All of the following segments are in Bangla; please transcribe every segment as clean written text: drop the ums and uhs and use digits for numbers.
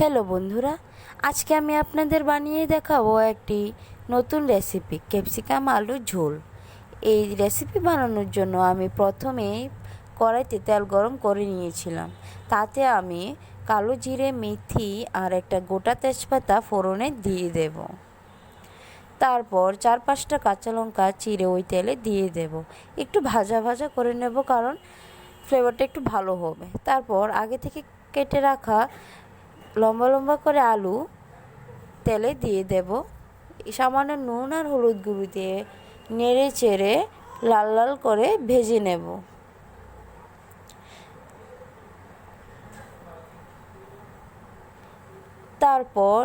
হ্যালো বন্ধুরা, আজকে আমি আপনাদের বানিয়ে দেখাবো একটি নতুন রেসিপি ক্যাপসিকাম আলুর ঝোল। এই রেসিপি বানানোর জন্য আমি প্রথমে কড়াইতে তেল গরম করে নিয়েছিলাম। তাতে আমি কালো জিরে, মেথি আর একটা গোটা তেজপাতা ফোড়নে দিয়ে দেব। তারপর 4-5টা কাঁচা লঙ্কা চিড়ে ওই তেলে দিয়ে দেব। একটু ভাজা ভাজা করে নেব, কারণ ফ্লেভারটা একটু ভালো হবে। তারপর আগে থেকে কেটে রাখা লম্বা লম্বা করে আলু তেলে দিয়ে দেব। সামান্য নুন আর হলুদ গুঁড়ো দিয়ে নেড়ে চেড়ে লাল লাল করে ভেজে নেব। তারপর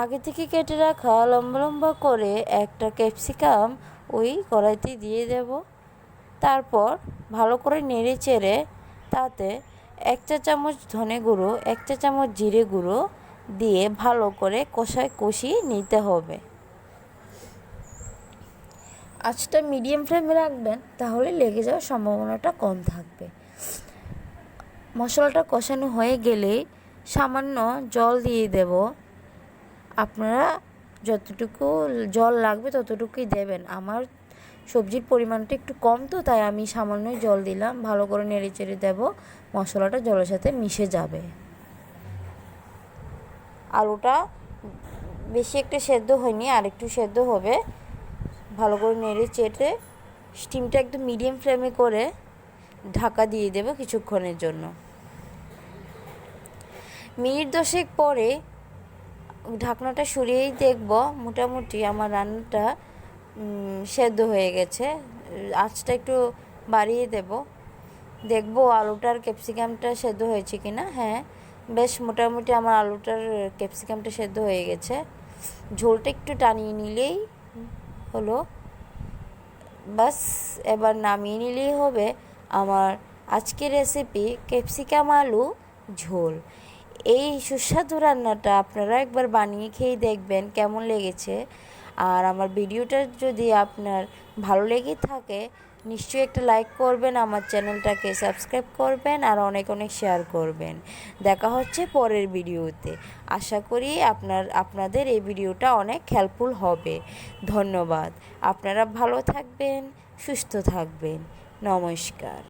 আগে থেকে কেটে রাখা লম্বা লম্বা করে একটা ক্যাপসিকাম ওই কড়াইতে দিয়ে দেব। তারপর ভালো করে নেড়ে চেড়ে তাতে 1 চা চামচ ধনে গুঁড়ো, 1 চা চামচ জিরে গুঁড়ো দিয়ে ভালো করে কষিয়ে নিতে হবে। আঁচটা মিডিয়াম ফ্লেমে রাখবেন, তাহলে লেগে যাওয়ার সম্ভাবনাটা কম থাকবে। মশলাটা কষানো হয়ে গেলে সামান্য জল দিয়ে দেব। আপনারা যতটুকু জল লাগবে ততটুকুই দেবেন। আমার সবজির পরিমাণটা একটু কম, তো তাই আমি সামান্য জল দিলাম। ভালো করে নেড়ে চেড়ে দেব, মশলাটা জলের সাথে মিশে যাবে। আলুটা বেশি একটা সেদ্ধ হয়নি, আর একটু সেদ্ধ হবে। ভালো করে নেড়ে চেড়ে স্টিমটা একদম মিডিয়াম ফ্লেমে করে ঢাকা দিয়ে দেব কিছুক্ষণের জন্য। মিনিট 10 পরে ঢাকনাটা সরিয়েই দেখব মোটামুটি আমার রান্নাটা সেদ্ধ হয়ে গেছে। আঁচটা একটু বাড়িয়ে দেব, দেখব আলুটার ক্যাপসিকামটা সেদ্ধ হয়েছে কিনা। হ্যাঁ, বেশ মোটামুটি আমার আলুটার ক্যাপসিকামটা সেদ্ধ হয়ে গেছে। ঝোলটা একটু টানিয়ে নিলেই হলো, বাস এবার নামিয়ে নিলেই হবে আমার আজকের রেসিপি ক্যাপসিকাম আলু ঝোল। এই সুস্বাদু রান্নাটা আপনারা একবার বানিয়ে খেয়ে দেখবেন কেমন লেগেছে। আর আমার ভিডিওটা যদি আপনার ভালো লেগে থাকে, নিশ্চয়ই একটা লাইক করবেন, আমার চ্যানেলটাকে সাবস্ক্রাইব করবেন আর অনেক অনেক শেয়ার করবেন। দেখা হচ্ছে পরের ভিডিওতে। আশা করি আপনাদের এই ভিডিওটা অনেক হেল্পফুল হবে। ধন্যবাদ। আপনারা ভালো থাকবেন, সুস্থ থাকবেন। নমস্কার।